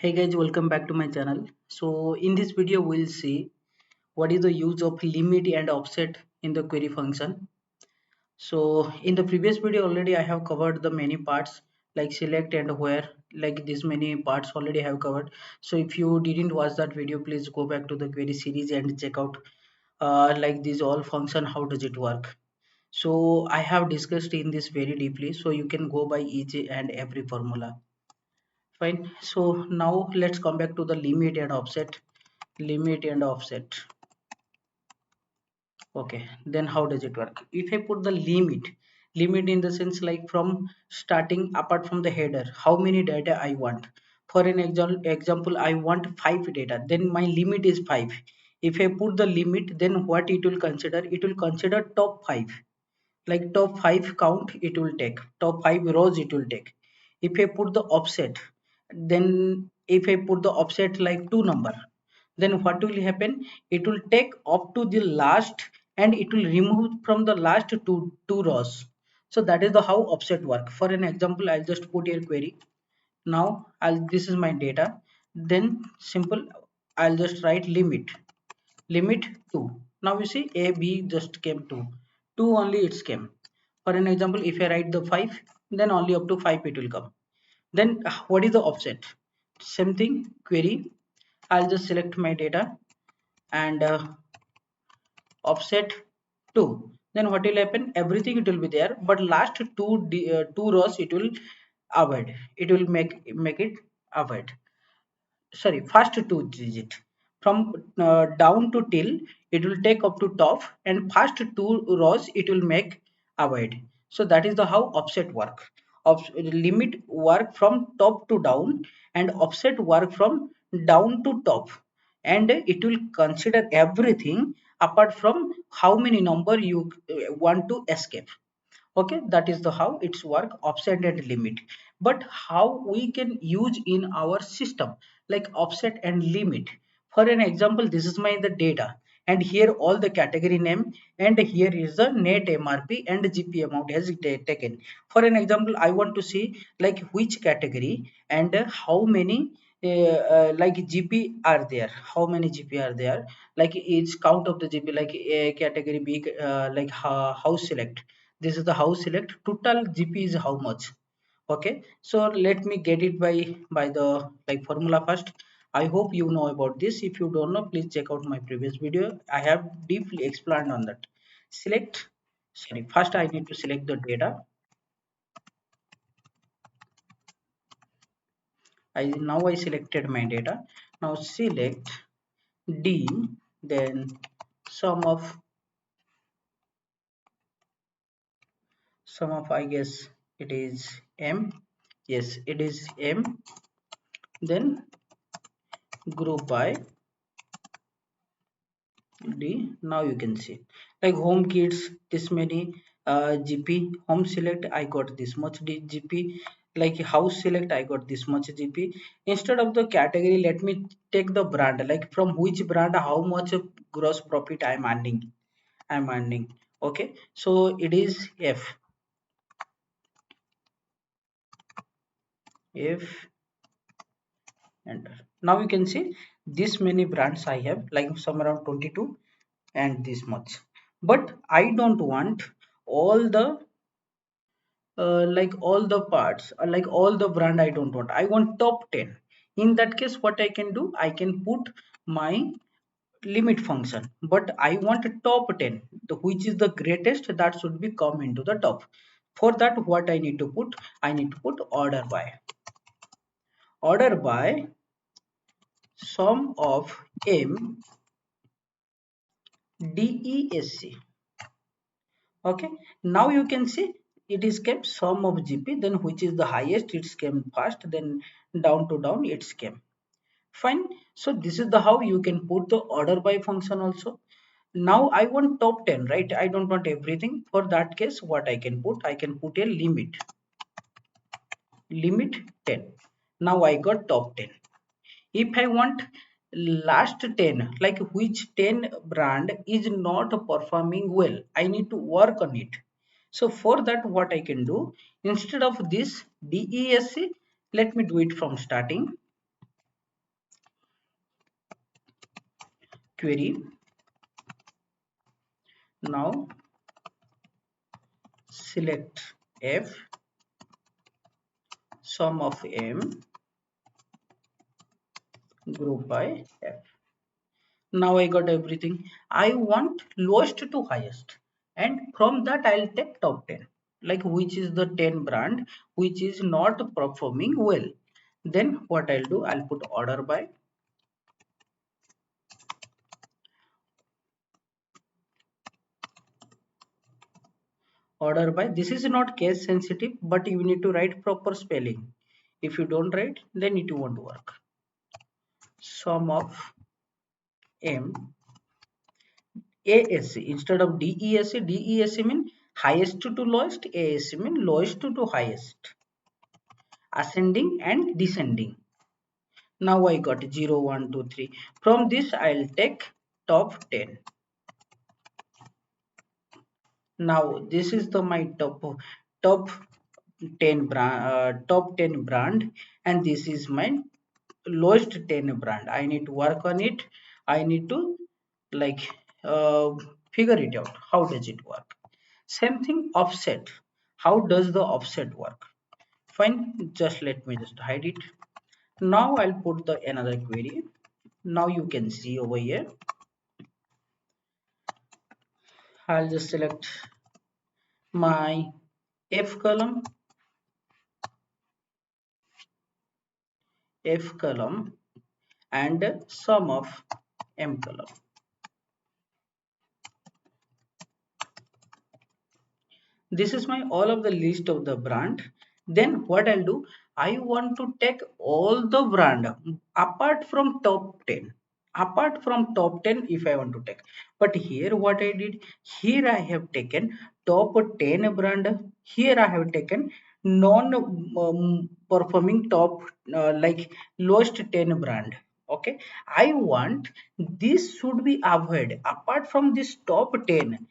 Hey guys, welcome back to my channel. So in this video we'll see what is the use of limit and offset in the query function. So in the previous video already I have covered the many parts like select and where, like this many parts already have covered. So if you didn't watch that video, please go back to the query series and check out like this all function, how does it work. So I have discussed in this very deeply, so you can go by each and every formula. Fine. So now let's come back to the limit and offset. Limit and offset. Okay. Then how does it work? If I put the limit in the sense like from starting apart from the header, how many data I want. For an example, I want 5 data. Then my limit is 5. If I put the limit, then what it will consider? It will consider top 5, like top 5 count it will take, top 5 rows it will take. If I put the offset, then if I put the offset like 2 number, then what will happen? It will take up to the last and it will remove from the last two rows. So that is the how offset work. For an example, I'll just put here query. Now I'll this is my data. Then simple, I'll just write limit 2. Now you see a b just came 2 only, it's came. For an example, if I write the 5, then only up to 5 it will come. Then what is the offset? Same thing, query. I'll just select my data and offset 2. Then what will happen? Everything it will be there, but last two rows it will avoid. It will make it avoid. Sorry, first two digit from down to till it will take up to top, and first two rows it will make avoid. So that is the how offset work. Limit work from top to down, and offset work from down to top, and it will consider everything apart from how many number you want to escape. Okay, that is the how it's work, offset and limit. But how we can use in our system like offset and limit? For an example, this is my the data, and here all the category name, and here is the net mrp and gp amount has taken. For an example, I want to see like which category and how many like gp are there, how many gp are there, like it's count of the gp, like a category b, like house select. This is the house select, total gp is how much. Okay, so let me get it by the like formula first. I hope you know about this. If you don't know, please check out my previous video, I have deeply explained on that. Select, sorry, first I need to select the data. I selected my data. Now select d, then sum of I guess it is m. Yes, it is m. Then group by D. Now you can see like home kids this many GP, home select I got this much GP, like house select I got this much GP. Instead of the category, let me take the brand, like from which brand how much of gross profit I'm earning. Okay, so it is F enter. Now you can see this many brands I have, like some around 22 and this much. But I don't want all the like all the parts, like all the brand I don't want. I want top 10. In that case, what I can do, I can put my limit function, but I want top 10, which is the greatest, that should be come into the top. For that, what I need to put? I need to put order by sum of m desc. Okay, now you can see it is kept sum of gp, then which is the highest it's came first, then down to down it's came. Fine. So this is the how you can put the order by function also. Now I want top 10, right? I don't want everything. For that case, what I can put? I can put a limit 10. Now I got top 10. If I want last 10, like which 10 brand is not performing well, I need to work on it. So for that, what I can do, instead of this desc, let me do it from starting. query. Now select f, sum of m, group by f. Now I got everything. I want lowest to highest, and from that I'll take top 10, like which is the 10 brand which is not performing well. Then what I'll do, I'll put order by. This is not case sensitive, but you need to write proper spelling. If you don't write, then it won't work. Sum of m, ASC instead of DESC. DESC mean highest to lowest, ASC mean lowest to highest, ascending and descending. Now I got 0, 1, 2, 3. From this I'll take top 10. Now this is the my top 10 brand, and this is my lowest 10 brand. I need to work on it. I need to like figure it out. How does it work? Same thing, offset. How does the offset work? Fine, just let me just hide it. Now I'll put the another query. Now you can see over here. I'll just select my F column, and sum of M column. This is my all of the list of the brand. Then what I'll do, I want to take all the brand apart from top 10. Apart from top 10 if I want to take. But here what I did, here I have taken top 10 brand. Here I have taken non performing top like lowest 10 brand. Okay, I want this should be avoided. Apart from this top 10,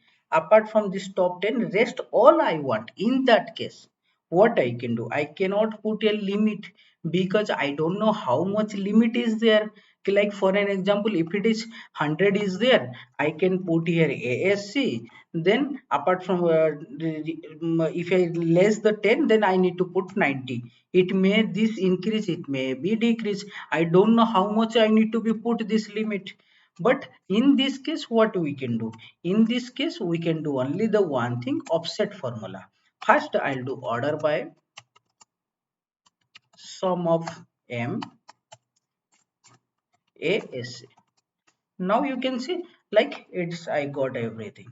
rest all I want. In that case, what I can do, I cannot put a limit because I don't know how much limit is there. Like for an example, if it is 100 is there, I can put here ASC. Then apart from if I less the 10, then I need to put 90. It may this increase, it may be decrease. I don't know how much I need to be put this limit. But in this case, what we can do, in this case we can do only the one thing, offset formula. First I'll do order by sum of m ASC. Now you can see like it's I got everything.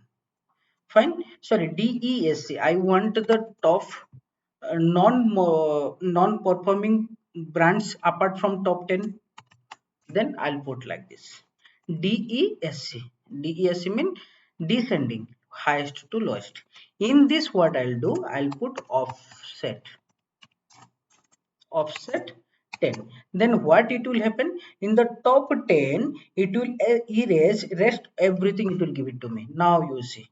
Fine. Sorry, DESC, I want the top non performing brands apart from top 10. Then I'll put like this, DESC. DESC mean descending, highest to lowest. In this what I'll do, I'll put offset 10. Then what it will happen, in the top 10 it will erase rest everything, it will give it to me. Now you see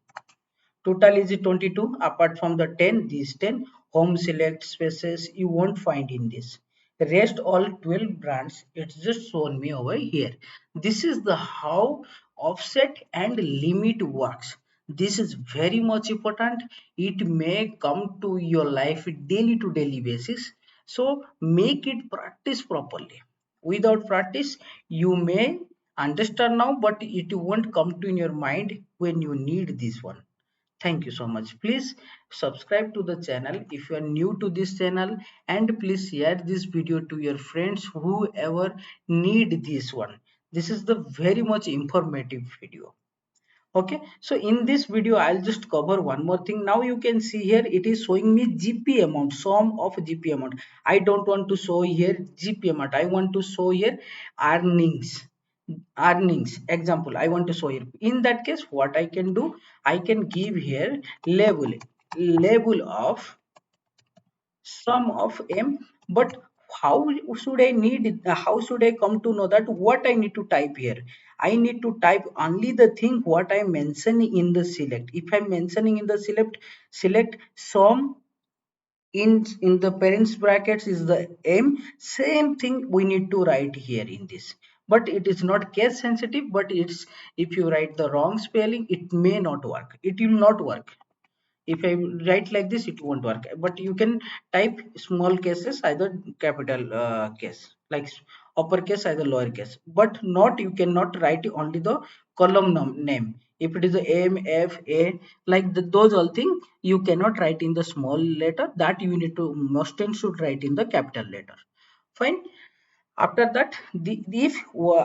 total is 22. Apart from the 10, these 10 home select spaces you won't find in this. The rest all 12 brands, it's just shown me over here. This is the how offset and limit works. This is very much important. It may come to your life daily to daily basis. So make it practice properly. Without practice, you may understand now, but it won't come to in your mind when you need this one. Thank you so much. Please subscribe to the channel if you are new to this channel, and please share this video to your friends whoever need this one. This is the very much informative video. Okay, so in this video I'll just cover one more thing. Now you can see here it is showing me GP amount, sum of GP amount. I don't want to show here GP amount, I want to show here earnings. Example, I want to show here. In that case what I can do, I can give here label of sum of m. But how should I need it, how should I come to know that what I need to type here? I need to type only the thing what I mention in the select. If I'm mentioning in the select sum in the parents brackets is the m, same thing we need to write here in this. but it is not case sensitive. But it's, if you write the wrong spelling, it may not work, it will not work. If I write like this, it won't work. But you can type small cases, either capital case, like uppercase, either lowercase, but not, you cannot write only the column name. If it is the M, F, A, like those all things, you cannot write in the small letter, that you need to must and should write in the capital letter. Fine. After that, if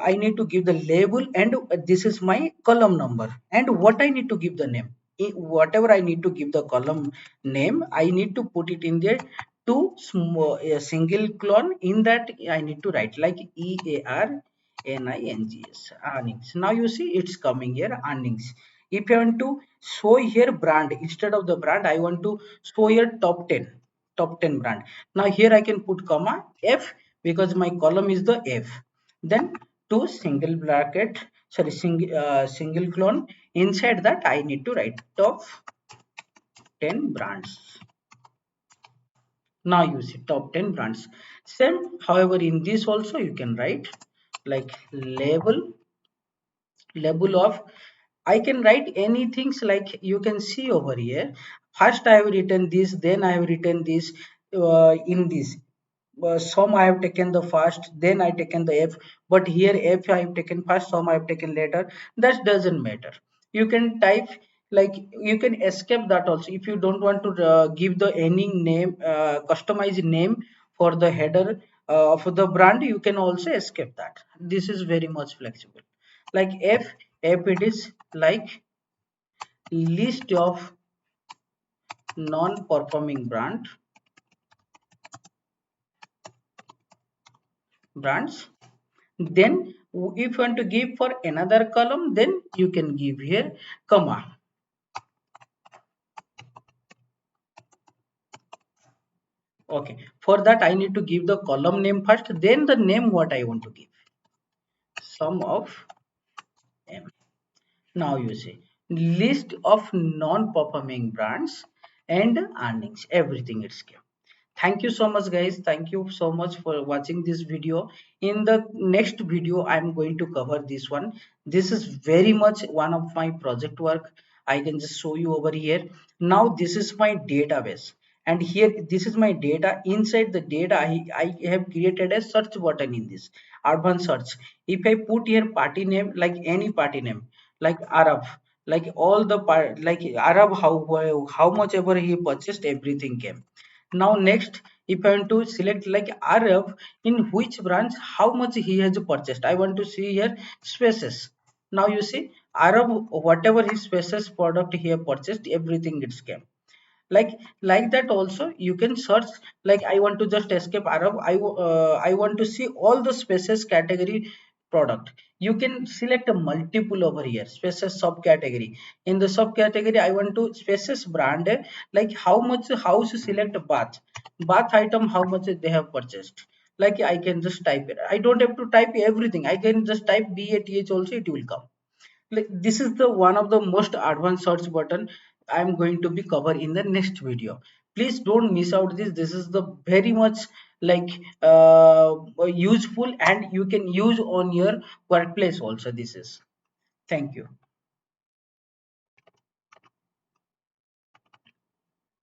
I need to give the label, and this is my column number, and what I need to give the name, whatever I need to give the column name, I need to put it in there to small a single clone. In that I need to write like EARNINGS, earnings. Now you see it's coming here, earnings. If I want to show here brand, instead of the brand I want to show here top 10 brand. Now here I can put comma F, because my column is the F. Then two single bracket, sorry, single clone. Inside that I need to write top 10 brands. Now you see top 10 brands. Same, however, in this also you can write like label of, I can write anything, like you can see over here. First I have written this, then I have written this, in this. Some I have taken the first, then I taken the F, but here F I have taken first, some I have taken later. That doesn't matter. You can type, like you can escape that also. If you don't want to give the any name, customized name for the header of the brand, you can also escape that. This is very much flexible. Like F it is like list of non-performing brands. Then if you want to give for another column, then you can give here comma. Okay, for that I need to give the column name first, then the name what I want to give, sum of m. Now you see list of non-performing brands and earnings, everything it's given. Thank you so much guys, thank you so much for watching this video. In the next video I'm going to cover this one. This is very much one of my project work. I can just show you over here. Now this is my database, and here this is my data. Inside the data I have created a search button in this advanced search. If I put here party name, like any party name, like Arab, like all the part, like Arab, how much ever he purchased, everything came. Now next, if I want to select like Arab, in which branch, how much he has purchased, I want to see here spaces. Now you see Arab, whatever his spaces product he have purchased, everything it's came. Like that also you can search. Like I want to just escape Arab, I want to see all the spaces category product. You can select a multiple over here, spaces subcategory. In the subcategory I want to spaces brand, like how much house, select bath item, how much they have purchased. Like I can just type it, I don't have to type everything, I can just type BATH also, it will come. Like this is the one of the most advanced search button I'm going to be cover in the next video. Please don't miss out this. This is the very much like useful, and you can use on your workplace also. This is, thank you.